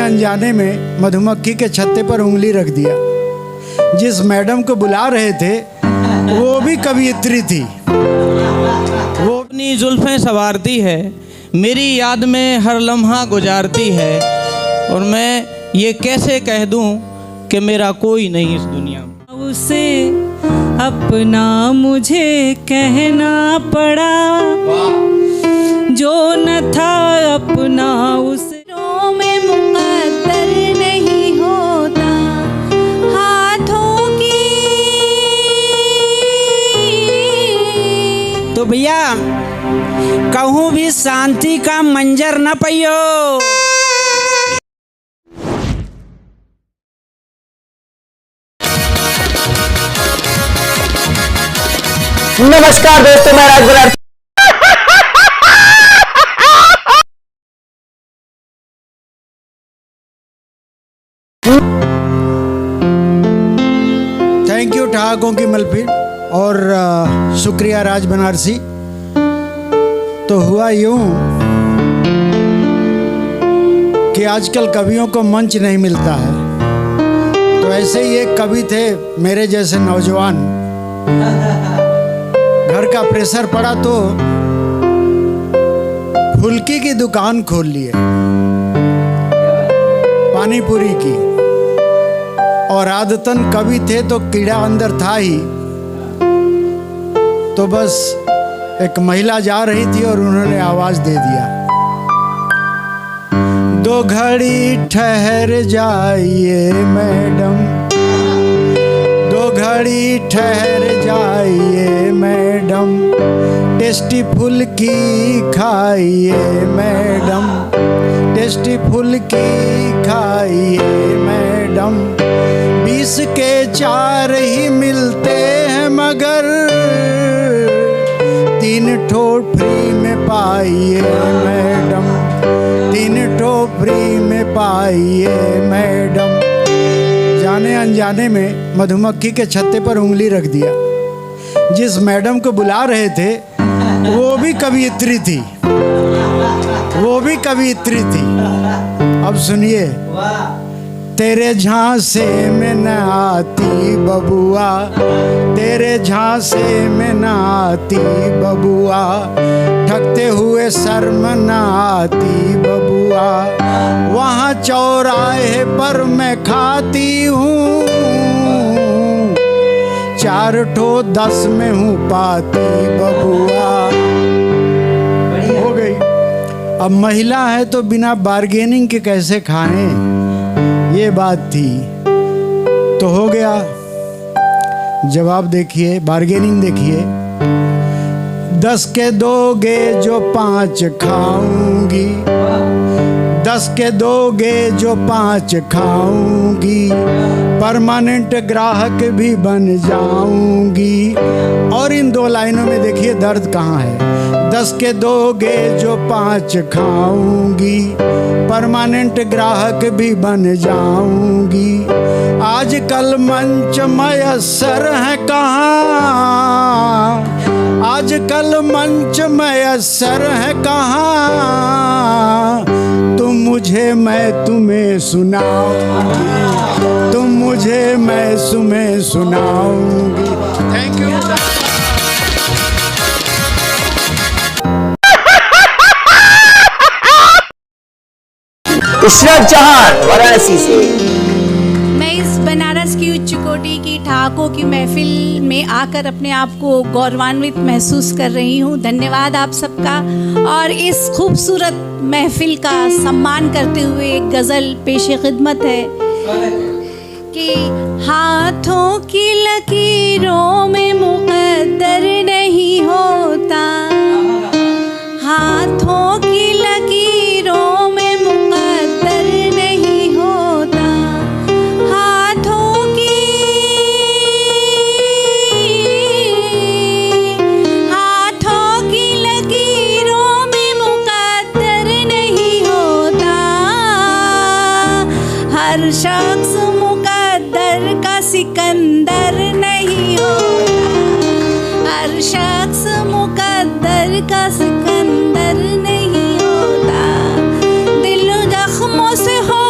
अनजाने में मधुमक्खी के छत्ते पर उंगली रख दिया। जिस मैडम को बुला रहे थे वो भी कवियत्री थी। वो अपनी जुल्फें संवारती है, मेरी याद में हर लम्हा गुजारती है, और मैं ये कैसे कह दूं कि मेरा कोई नहीं इस दुनिया में। उसे अपना मुझे कहना पड़ा, जो न था अपना उसे में मुकद्दर नहीं होता हाथों की। तो भैया कहूँ भी शांति का मंजर न पाइयो। नमस्कार दोस्तों, मैं राज बरार। थैंक यू ठहाकों की मलफिल और शुक्रिया राज बनारसी। तो हुआ यूं कि आजकल कवियों को मंच नहीं मिलता है, तो ऐसे ही एक कवि थे मेरे जैसे नौजवान, घर का प्रेशर पड़ा तो फुल्की की दुकान खोल लिए, पानी पूरी की। और आदतन कवि थे तो कीड़ा अंदर था ही। तो बस एक महिला जा रही थी और उन्होंने आवाज दे दिया, 2 घड़ी ठहर जाइए मैडम, 2 घड़ी ठहर जाइए मैडम, टेस्टी फुल्की खाइए मैडम, टेस्टी फुल्की खाइए मैडम। 20 के 4 ही मिलते हैं मगर 3 ठो फ्री में पाइए मैडम, 3 ठो फ्री में पाइए मैडम। जाने अनजाने में मधुमक्खी के छत्ते पर उंगली रख दिया। जिस मैडम को बुला रहे थे वो भी कवियत्री थी, वो भी कवियत्री थी। अब सुनिए, तेरे झांसे में न आती बबुआ, तेरे झांसे में न आती बबुआ, ठगते हुए शर्म न आती बबुआ, वहाँ चौराहे पर मैं खाती हूँ, 4 ठो 10 में हूँ पाती बबुआ। हो गई। अब महिला है तो बिना बार्गेनिंग के कैसे खाएं, ये बात थी। तो हो गया। जवाब देखिए, बार्गेनिंग देखिए। 10 के दोगे जो 5 खाऊंगी, 10 के दोगे जो 5 खाऊंगी, परमानेंट ग्राहक भी बन जाऊंगी। और इन 2 लाइनों में देखिए दर्द कहाँ है। 10 के दोगे जो 5 खाऊंगी, परमानेंट ग्राहक भी बन जाऊंगी। आजकल मंच मयसर है कहाँ, आजकल मंच मयसर है कहाँ, तुम मुझे मैं तुम्हें सुनाऊंगी, तुम मुझे मैं तुम्हें सुनाऊंगी। Thank you. इशरत जहां वाराणसी से। मैं इस बनारस की उच्च कोटि की ठहाकों की महफिल में आकर अपने आप को गौरवान्वित महसूस कर रही हूँ। धन्यवाद आप सबका। और इस खूबसूरत महफिल का सम्मान करते हुए एक गज़ल पेशे खिदमत है कि हाथों की लकीरों में मुकद्दर नहीं होता, हाथों की लकीरों में मुकद्दर नहीं होता, हाथों की लकीरों में मुकद्दर नहीं होता। हर शख्स मुकद्दर का सिकंदर नहीं होता, हर शख्स मुकद्दर का सिकंदर नहीं होता। दिल जख्मों से हो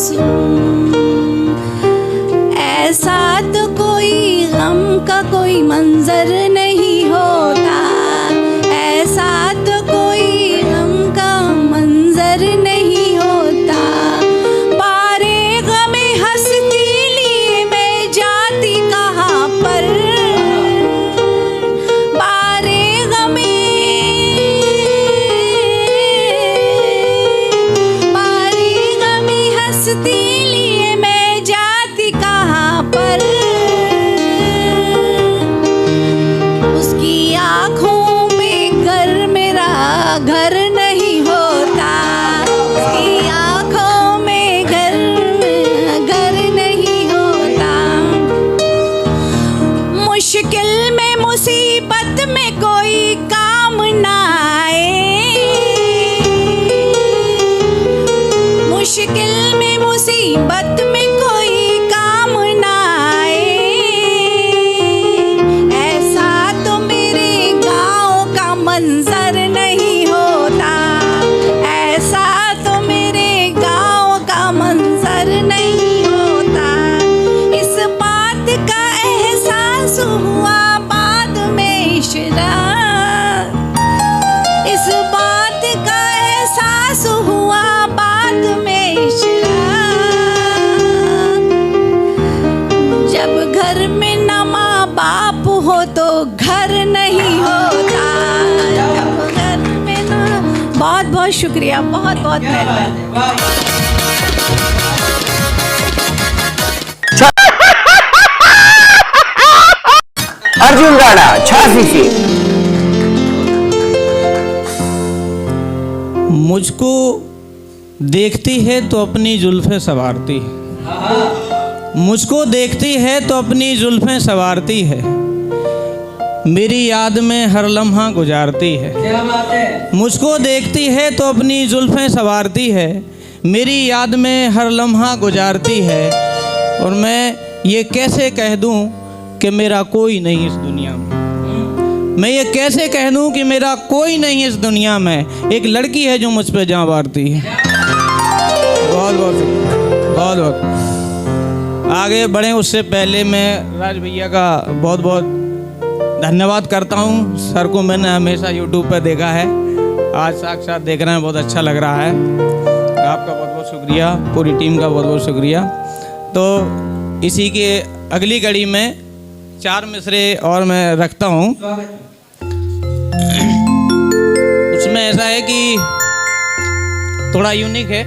मासूम। ऐसा तो कोई गम का कोई मंजर नहीं होता, ऐसा तो कोई गम का मंजर नहीं होता। पारे गमे हंसती लिए मैं जाती कहाँ पर, पारे गमे हंसती लिए मैं जाती कहाँ पर। उसकी आँखों में घर मेरा घर नहीं होता, उसकी आँखों में घर नहीं होता। मुश्किल में मुसीबत में कोई काम ना आए, मुश्किल में मुसीबत में कोई काम ना आए। ऐसा तो मेरे गाँव का मंजर नहीं होता, ऐसा तो मेरे गाँव का मंजर नहीं होता। इस बात का एहसास हुआ बाद में इशराक, इस बात का एहसास हुआ बाद में इशराक। जब घर में न माँ बाप हो तो घर नहीं होता, जब घर में न। बहुत बहुत शुक्रिया, बहुत बहुत मेहरबानी। अर्जुन राणा 86 मुझको देखती है तो अपनी जुल्फें संवारती है, मुझको देखती है तो अपनी जुल्फें संवारती है, मेरी याद में हर लम्हा गुजारती है। क्या बात है? मुझको देखती है तो अपनी जुल्फें संवारती है, मेरी याद में हर लम्हा गुजारती है। और मैं ये कैसे कह दूं कि मेरा कोई नहीं इस दुनिया में, मैं ये कैसे कह दूं कि मेरा कोई नहीं इस दुनिया में। एक लड़की है जो मुझ पे जान वारती है। बहुत बहुत बहुत बहुत आगे बढ़े उससे पहले मैं राज भैया का बहुत बहुत धन्यवाद करता हूँ। सर को मैंने हमेशा यूट्यूब पर देखा है, आज साक्षात देखना है, बहुत अच्छा लग रहा है। आपका बहुत बहुत शुक्रिया, पूरी टीम का बहुत बहुत शुक्रिया। तो इसी के अगली कड़ी में 4 मिसरे और मैं रखता हूँ। उसमें ऐसा है कि थोड़ा यूनिक है।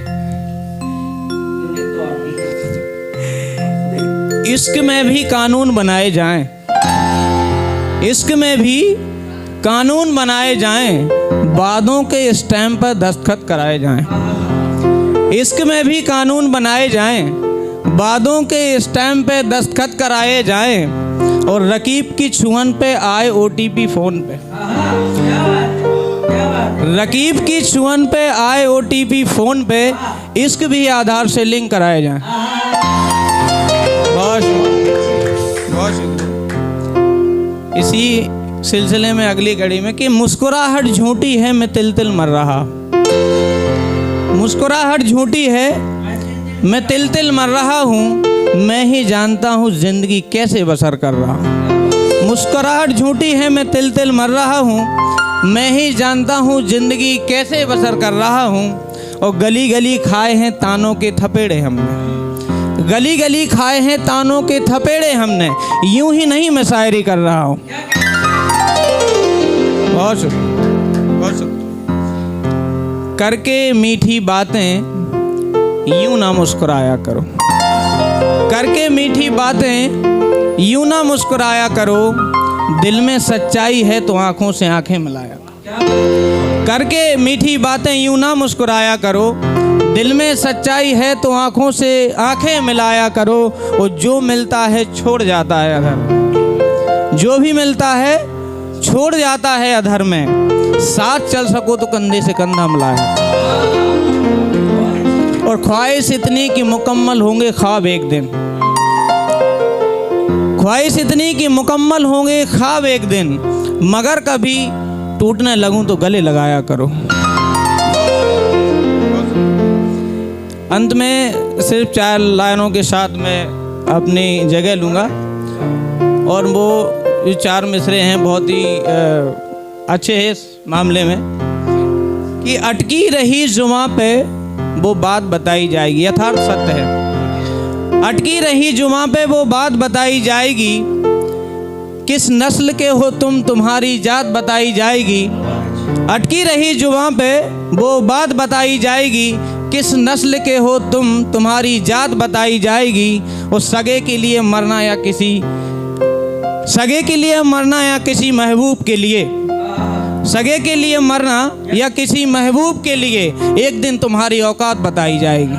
इश्क में भी कानून बनाए जाएं, इश्क में भी कानून बनाए जाएं, बादों के स्टैम्प पर दस्तखत कराए जाएं। इश्क में भी कानून बनाए जाएं, बादों के स्टैम्प पे दस्तखत कराए जाएं, और रकीब की छुअन पे आए OTP फोन पे, रकीब की छुअन पे आए OTP फोन पे, इश्क भी आधार से लिंक कराए जाएं। बहुत बहुत शुक्रिया। इसी सिलसिले में अगली कड़ी में कि मुस्कुराहट झूठी है मैं तिल तिल मर रहा, मुस्कुराहट झूठी है मैं तिल तिल मर रहा हूँ, मैं ही जानता हूँ जिंदगी कैसे बसर कर रहा हूँ। मुस्कुराहट झूठी है मैं तिल तिल मर रहा हूँ, मैं ही जानता हूँ जिंदगी कैसे बसर कर रहा हूँ। और गली गली खाए हैं तानों के थपेड़े हमने, गली गली खाए हैं तानों के थपेड़े हमने, यूं ही नहीं मैं शायरी कर रहा हूँ। बहुत शुक्रिया, बहुत शुक्रिया। करके मीठी बातें यूं ना मुस्कुराया करो, करके मीठी बातें यूं ना मुस्कुराया करो, दिल में सच्चाई है तो आंखों से आंखें मिलाया करो। करके मीठी बातें यूं ना मुस्कुराया करो, दिल में सच्चाई है तो आंखों से आंखें मिलाया करो। और जो मिलता है छोड़ जाता है अधर, जो भी मिलता है छोड़ जाता है अधर में, साथ चल सको तो कंधे से कंधा मिलाया। और ख्वाहिश इतनी कि मुकम्मल होंगे ख्वाब एक दिन, ख्वाहिश इतनी कि मुकम्मल होंगे ख्वाब एक दिन, मगर कभी टूटने लगूं तो गले लगाया करो। अंत में सिर्फ 4 लाइनों के साथ मैं अपनी जगह लूँगा, और वो ये 4 मिसरे हैं बहुत ही अच्छे हैं इस मामले में कि अटकी रही जुबां पे वो बात बताई जाएगी। यथार्थ सत्य है, अटकी रही जुबां पे वो बात बताई जाएगी। किस नस्ल के हो तुम, तुम्हारी जात बताई जाएगी। अटकी रही जुबां पे वो बात बताई जाएगी। किस नस्ल के हो तुम, तुम्हारी जात बताई जाएगी। उस सगे के लिए मरना या किसी सगे के लिए मरना या किसी महबूब के लिए, सगे के लिए मरना या किसी महबूब के लिए एक दिन तुम्हारी औकात बताई जाएगी।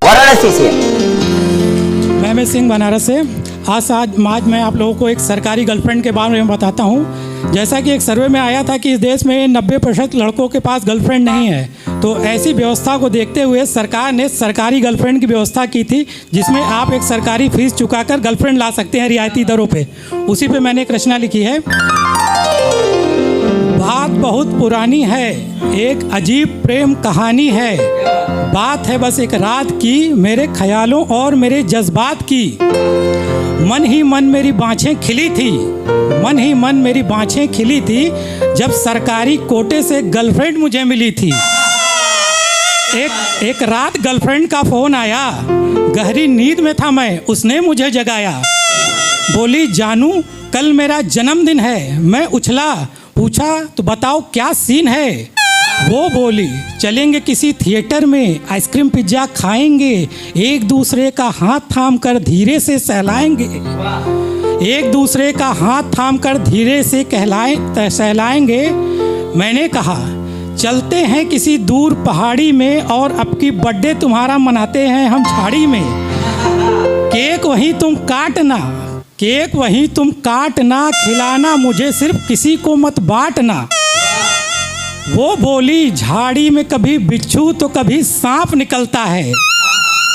वाराणसी से मैं सिंह बनारस से। आज मैं आप लोगों को एक सरकारी गर्लफ्रेंड के बारे में बताता हूँ। जैसा कि एक सर्वे में आया था कि इस देश में 90% लड़कों के पास गर्लफ्रेंड नहीं है, तो ऐसी व्यवस्था को देखते हुए सरकार ने सरकारी गर्लफ्रेंड की व्यवस्था की थी, जिसमें आप एक सरकारी फीस चुकाकर गर्लफ्रेंड ला सकते हैं रियायती दरों पे। उसी पे मैंने एक रचना लिखी है। बात बहुत पुरानी है, एक अजीब प्रेम कहानी है। बात है बस एक रात की, मेरे ख्यालों और मेरे जज्बात की। मन ही मन मेरी बाँछें खिली थी, मन ही मन मेरी बाँछें खिली थी, जब सरकारी कोटे से गर्लफ्रेंड मुझे मिली थी। एक रात गर्लफ्रेंड का फ़ोन आया, गहरी नींद में था मैं, उसने मुझे जगाया। बोली जानू कल मेरा जन्मदिन है। मैं उछला, पूछा तो बताओ क्या सीन है। वो बोली चलेंगे किसी थिएटर में, आइसक्रीम पिज्ज़ा खाएंगे, एक दूसरे का हाथ थाम कर धीरे से सहलाएंगे, एक दूसरे का हाथ थाम कर धीरे से सहलाएंगे। मैंने कहा चलते हैं किसी दूर पहाड़ी में, और अब की बर्थडे तुम्हारा मनाते हैं हम झाड़ी में। केक वहीं तुम काटना, केक वहीं तुम काटना, खिलाना मुझे सिर्फ किसी को मत बांटना। वो बोली झाड़ी में कभी बिच्छू तो कभी सांप निकलता है,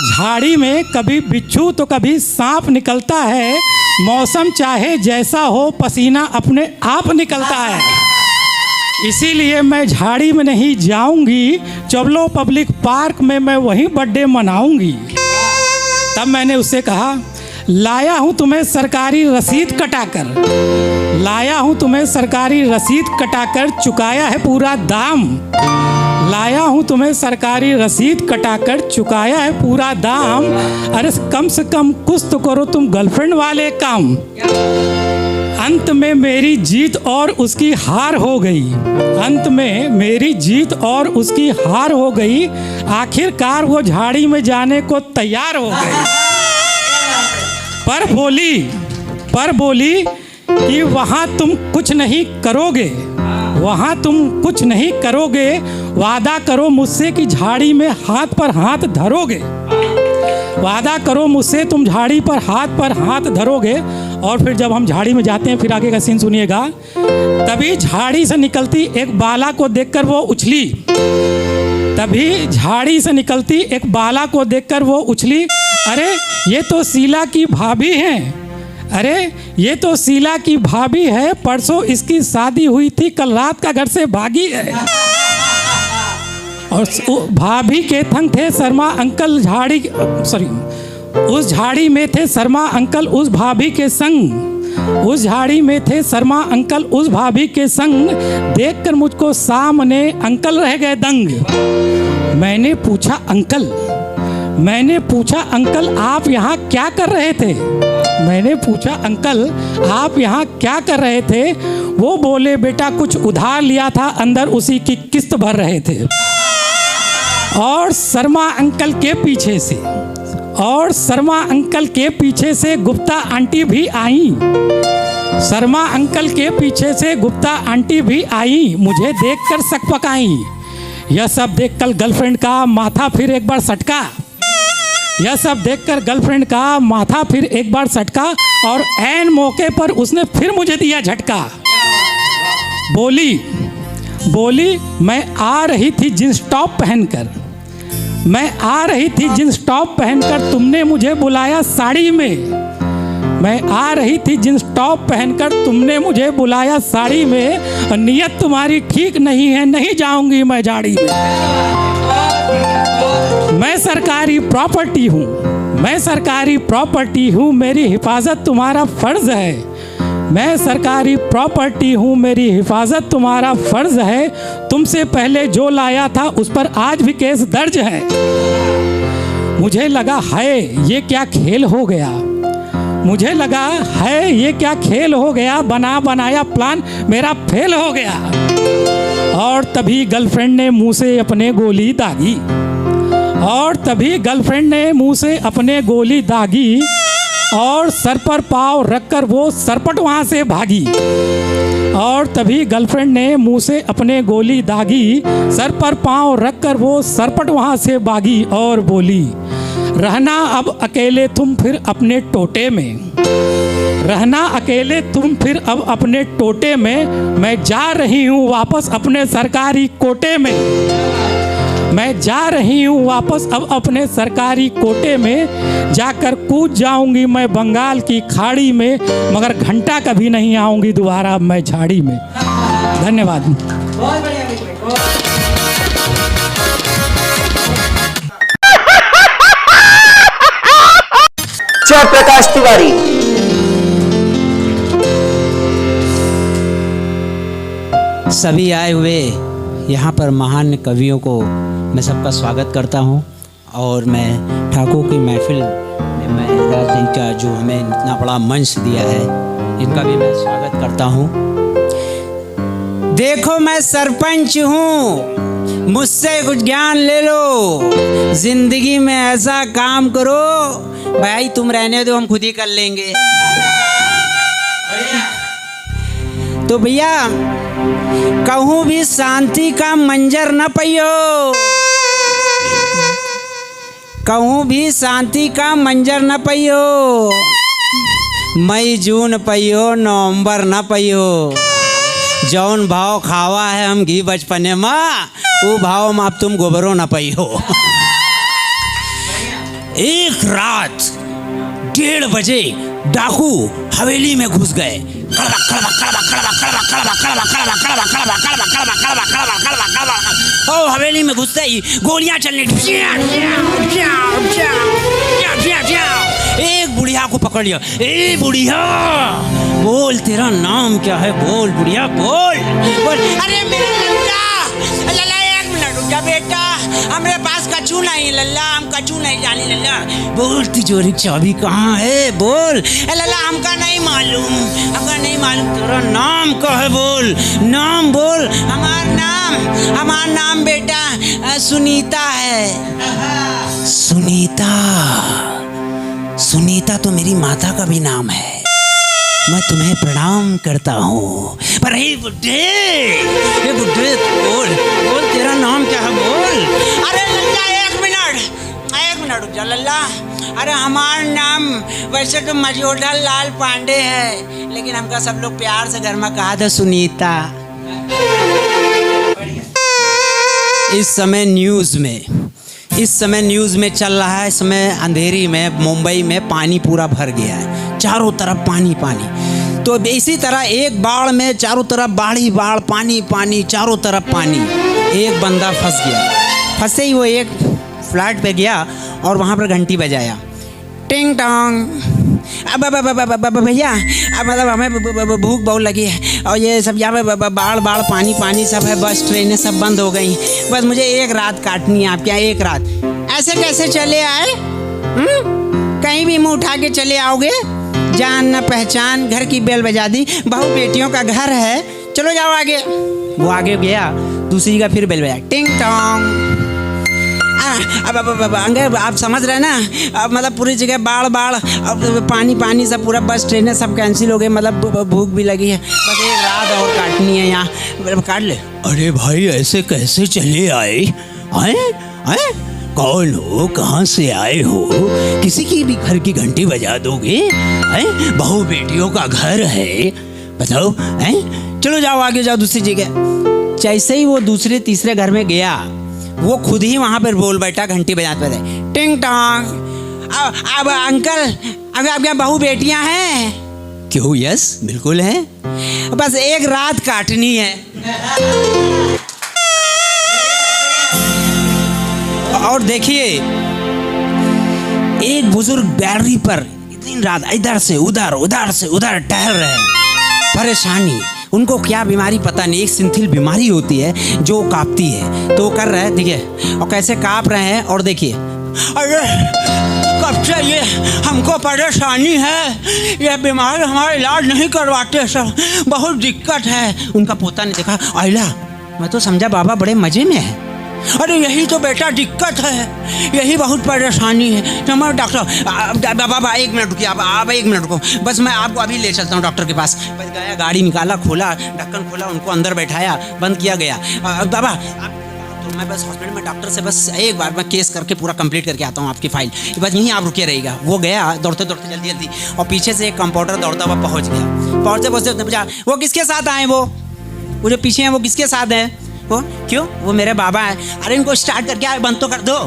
झाड़ी में कभी बिच्छू तो कभी सांप निकलता है। मौसम चाहे जैसा हो पसीना अपने आप निकलता है, इसीलिए मैं झाड़ी में नहीं जाऊंगी, चबलो पब्लिक पार्क में मैं वहीं बर्थडे मनाऊंगी। तब मैंने उससे कहा लाया हूँ तुम्हें सरकारी रसीद कटाकर, लाया हूँ तुम्हें सरकारी रसीद कटाकर, चुकाया है पूरा दाम। लाया हूँ तुम्हें सरकारी रसीद कटाकर, चुकाया है पूरा दाम। अरे कम से कम कुछ तो करो तुम गर्लफ्रेंड वाले काम। अंत में मेरी जीत और उसकी हार हो गई, अंत में मेरी जीत और उसकी हार हो गई। आखिरकार वो झाड़ी में जाने को तैयार हो गई, पर बोली कि वहाँ तुम कुछ नहीं करोगे, वहाँ तुम कुछ नहीं करोगे। वादा करो मुझसे कि झाड़ी में हाथ पर हाथ धरोगे, वादा करो मुझसे तुम झाड़ी पर हाथ धरोगे। और फिर जब हम झाड़ी में जाते हैं, फिर आगे का सीन सुनिएगा। तभी झाड़ी से निकलती एक बाला को देखकर वो उछली, तभी झाड़ी से निकलती एक बाला को देखकर वो उछली। अरे ये तो शीला की भाभी हैं, अरे ये तो शीला की भाभी है, परसों इसकी शादी हुई थी, कल रात का घर से भागी है। और भाभी के थंग थे शर्मा अंकल उस झाड़ी में थे शर्मा अंकल उस भाभी के संग, उस झाड़ी में थे शर्मा अंकल उस भाभी के संग। देखकर मुझको सामने अंकल रह गए दंग। मैंने पूछा अंकल आप यहाँ क्या कर रहे थे, मैंने पूछा अंकल आप यहाँ क्या कर रहे थे। वो बोले बेटा कुछ उधार लिया था, अंदर उसी की किस्त भर रहे थे। और शर्मा अंकल के पीछे से गुप्ता आंटी भी आई, शर्मा अंकल के पीछे से गुप्ता आंटी भी आई, मुझे देखकर सकपकाई। यह सब देखकर गर्लफ्रेंड का माथा फिर एक बार सटका, यह सब देखकर गर्लफ्रेंड का माथा फिर एक बार सटका। और ऐन मौके पर उसने फिर मुझे दिया झटका। बोली मैं आ रही थी जींस टॉप पहनकर, मैं आ रही थी जींस टॉप पहनकर, तुमने मुझे बुलाया साड़ी में, मैं आ रही थी जींस टॉप पहनकर, तुमने मुझे बुलाया साड़ी में, और नीयत तुम्हारी ठीक नहीं है, नहीं जाऊंगी मैं झाड़ी में। मैं सरकारी प्रॉपर्टी हूँ, मैं सरकारी प्रॉपर्टी हूँ, मेरी हिफाजत तुम्हारा फर्ज है। मैं सरकारी प्रॉपर्टी हूँ, मेरी हिफाजत तुम्हारा फर्ज है। तुमसे पहले जो लाया था उस पर आज भी केस दर्ज है। मुझे लगा है ये क्या खेल हो गया, मुझे लगा है ये क्या खेल हो गया, बना बनाया प्लान मेरा फेल हो गया। और तभी गर्लफ्रेंड ने मुंह से अपने गोली दागी, और तभी गर्लफ्रेंड ने मुंह से अपने गोली दागी, और सर पर पाँव रखकर वो सरपट वहाँ से भागी। और तभी गर्लफ्रेंड ने मुंह से अपने गोली दागी, सर पर पाँव रखकर वो सरपट वहाँ से भागी और बोली, रहना अब अकेले तुम फिर अपने टोटे में, रहना अकेले तुम फिर अब अपने टोटे में। मैं जा रही हूँ वापस अपने सरकारी कोटे में, मैं जा रही हूँ वापस अब अपने सरकारी कोटे में। जाकर कूद जाऊंगी मैं बंगाल की खाड़ी में, मगर घंटा कभी नहीं आऊंगी दोबारा मैं झाड़ी में। धन्यवाद। प्रकाश तिवारी। सभी आए हुए यहाँ पर महान कवियों को मैं सबका स्वागत करता हूँ, और मैं ठाकुर की महफिल में मैं राज सिंह का जो हमें इतना बड़ा मंच दिया है, इनका भी मैं स्वागत करता हूँ। देखो मैं सरपंच हूँ, मुझसे कुछ ज्ञान ले लो, जिंदगी में ऐसा काम करो, भाई तुम रहने दो हम खुद ही कर लेंगे। तो भैया कहूँ भी शांति का मंजर न पियो, कहूँ भी शांति का मंजर न पियो, मई जून पियो नवंबर न पियो, जौन भाव खावा है हम घी बचपने माँ, वो भाव में अब तुम गोबरों न पियो। एक रात 1:30 बजे डाकू हवेली में घुस गए। ओ हवेली में घुसते ही गोलियां चलने, एक बुढ़िया को पकड़ लिया। ए बुढ़िया बोल, तेरा नाम क्या है? बोल बुढ़िया बोल बोल। अरे मेरा लल्ला, लल्ला एक मिनट रुक जा बेटा, हमारे पास कछू नहीं लल्ला, हम कछू नहीं जानी लल्ला। बोल तिजोरी चाबी कहाँ है? बोल। लल्ला हमका नहीं मालूम, हमका नहीं मालूम। तेरा नाम क्या है? बोल नाम बोल। हमार नाम बेटा सुनीता है। सुनीता? सुनीता तो मेरी माता का भी नाम है। मैं तुम्हें प्रणाम करता हूँ, पर हे बुड्ढे बोल बोल, तेरा नाम क्या है? बोल। अरे लल्ला एक मिनट रुक जा लल्ला। अरे हमारा नाम वैसे तो मजोडा लाल पांडे है, लेकिन हमका सब लोग प्यार से घर में कहा था सुनीता। इस समय न्यूज़ में चल रहा है, इस समय अंधेरी में मुंबई में पानी पूरा भर गया है, चारों तरफ पानी पानी। तो इसी तरह एक बाढ़ में चारों तरफ बाढ़ पानी पानी, चारों तरफ पानी। एक बंदा फंस गया, फंसे ही वो एक फ्लैट पे गया और वहाँ पर घंटी बजाया, टिंग टोंग। अब भैया अब मतलब हमें भूख बहुत लगी है, और ये सब यहाँ पे बाढ़ पानी पानी सब है, बस ट्रेनें सब बंद हो गई, बस मुझे एक रात काटनी है। आप क्या एक रात ऐसे कैसे चले आए? कहीं भी मुँह उठा के चले आओगे? जान न पहचान, घर की बेल बजा दी, बहू बेटियों का घर है, चलो जाओ आगे। वो आगे गया, दूसरी का फिर बेल बजा, टिंग टोंग। अब अंगर आप समझ रहे हैं ना, अब मतलब पूरी जगह बाढ़, अब पानी सब पूरा, बस ट्रेनें सब कैंसिल हो गई, मतलब भूख भी लगी है, बस एक रात और काटनी है यहाँ, काट ले। अरे भाई ऐसे कैसे चले आए? कौन हो? कहाँ से आए हो? किसी की भी घर की घंटी बजा दोगे? बहू बेटियों का घर है, बताओ। चलो जाओ आगे जाओ दूसरी जगह। जैसे ही वो दूसरे तीसरे घर में गया, वो खुद ही वहाँ पर बोल बैठा, घंटी बजाते रहे, टिंग टोंग। अब अंकल अगर आपके बहू बेटियां हैं? क्यों यस बिल्कुल है, बस एक रात काटनी है। और देखिए एक बुजुर्ग बैटरी पर दिन रात इधर से उधर उधर से उधर टहल रहे हैं, परेशानी। उनको क्या बीमारी पता नहीं, एक सिंथिल बीमारी होती है जो कांपती है, तो वो कर रहे हैं देखिए, और कैसे कांप रहे हैं। और देखिए अरे कब से ये हमको परेशानी है, ये बीमारी हमारा इलाज नहीं करवाते सर, बहुत दिक्कत है। उनका पोता ने देखा, आइला मैं तो समझा बाबा बड़े मजे में है। अरे यही तो बेटा दिक्कत है, यही बहुत परेशानी है। तो हमारे डॉक्टर बाबा 1 मिनट रुकिए, आप 1 मिनट रुको, बस मैं आपको अभी ले चलता हूँ डॉक्टर के पास। बस गया, गाड़ी निकाला, खोला ढक्कन, खोला, उनको अंदर बैठाया, बंद किया गया। बाबा तो मैं बस हॉस्पिटल में डॉक्टर से बस एक बार मैं केस करके पूरा कंप्लीट करके आता हूँ आपकी फाइल, बस यहीं आप रुके रहिएगा। वो गया दौड़ते दौड़ते जल्दी जल्दी, और पीछे से एक कंपाउंडर दौड़ता हुआ पहुँच गया। पहुँचते पहुँचते पूछा, वो किसके साथ आए? वो जो पीछे हैं वो किसके साथ हैं? वो क्यों? वो मेरे बाबा है। अरे इनको स्टार्ट करके बंद तो कर दो।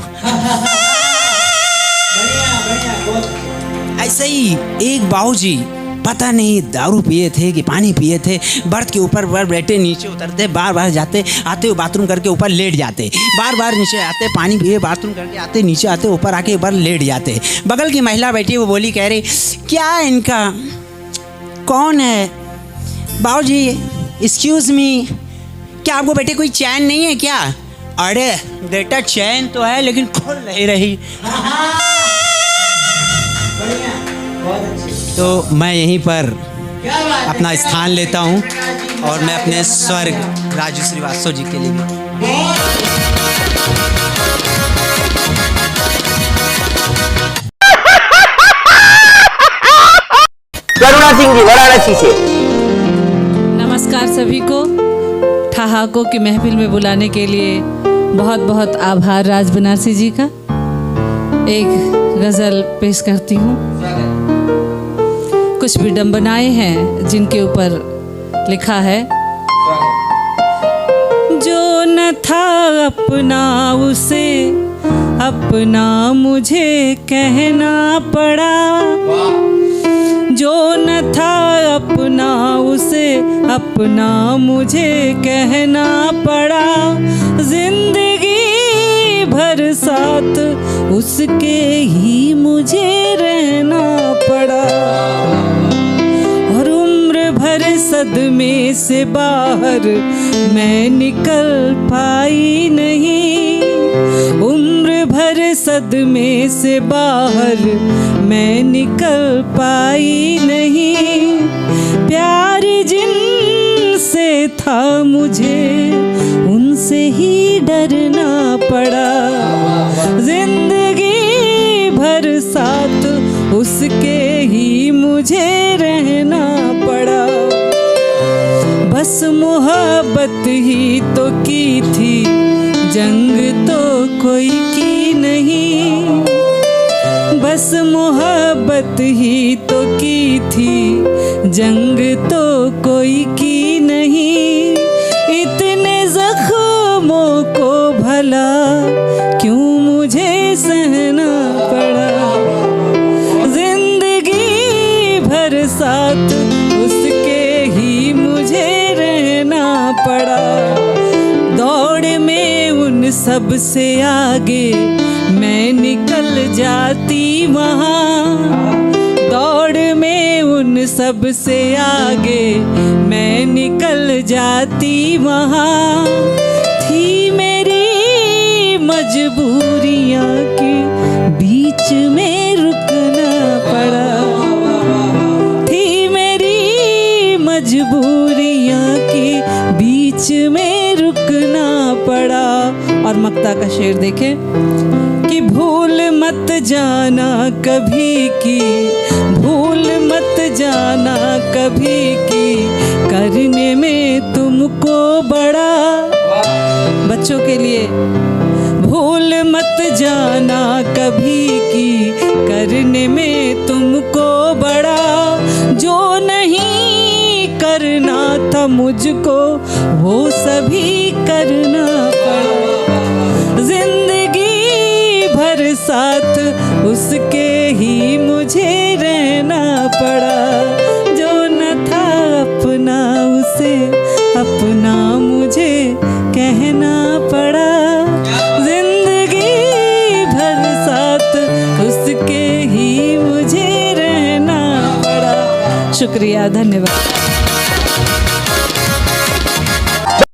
ऐसे ही एक बाबूजी पता नहीं दारू पिए थे कि पानी पिए थे, बर्थ के ऊपर बैठे, नीचे उतरते, बार बार जाते आते, बाथरूम करके ऊपर लेट जाते, बार बार नीचे आते, पानी पिए, बाथरूम करके आते, नीचे आते, ऊपर आके ऊपर लेट जाते। बगल की महिला बैठी, वो बोली, कह रही क्या इनका कौन है? बाबूजी एक्सक्यूज मी, क्या आपको बेटे कोई चैन नहीं है क्या? अरे बेटा चैन तो है लेकिन खुल नहीं रही। तो मैं यहीं पर अपना स्थान लेता हूं और मैं अपने स्वर्ग राजू श्रीवास्तव जी के लिए करुणा सिंह जी वाराणसी से। नमस्कार सभी को। ठहाकों की महफिल में बुलाने के लिए बहुत बहुत आभार राज बनारसी जी का। एक गज़ल पेश करती हूँ। कुछ विडंबनाएं हैं जिनके ऊपर लिखा है, जो न था अपना उसे अपना मुझे कहना पड़ा, जो न था अपना उसे अपना मुझे कहना पड़ा, जिंदगी भर साथ उसके ही मुझे रहना पड़ा, और उम्र भर सदमे से बाहर मैं निकल पाई नहीं, उम्र भर सदमे से बाहर मैं निकल पाई नहीं, प्यार जिनसे था मुझे उनसे ही डरना पड़ा, जिंदगी भर साथ उसके ही मुझे रहना पड़ा, बस मोहब्बत ही तो की थी जंग तो कोई की नहीं, बस मोहब्बत ही तो की थी जंग तो कोई की नहीं, इतने जख्मों को भला क्यों मुझे सहना पड़ा, जिंदगी भर साथ उसके ही मुझे रहना पड़ा, दौड़ में उन सब से आगे मैं निकल जाती वहाँ, दौड़ में उन सब से आगे मैं निकल जाती वहाँ, थी मेरी मजबूरियाँ की बीच में रुकना पड़ा, थी मेरी मजबूरियाँ की बीच में रुकना पड़ा। और मक्ता का शेर देखें कि भूल मत जाना कभी की, भूल मत जाना कभी की, करने में तुमको बड़ा, बच्चों के लिए भूल मत जाना कभी की, करने में तुमको बड़ा, जो नहीं करना था मुझको वो सभी करना पड़ा, जिंदगी भर साथ उसके ही मुझे पड़ा, जो न था अपना उसे अपना मुझे कहना पड़ा, जिंदगी भर साथ उसके ही मुझे रहना पड़ा। शुक्रिया, धन्यवाद।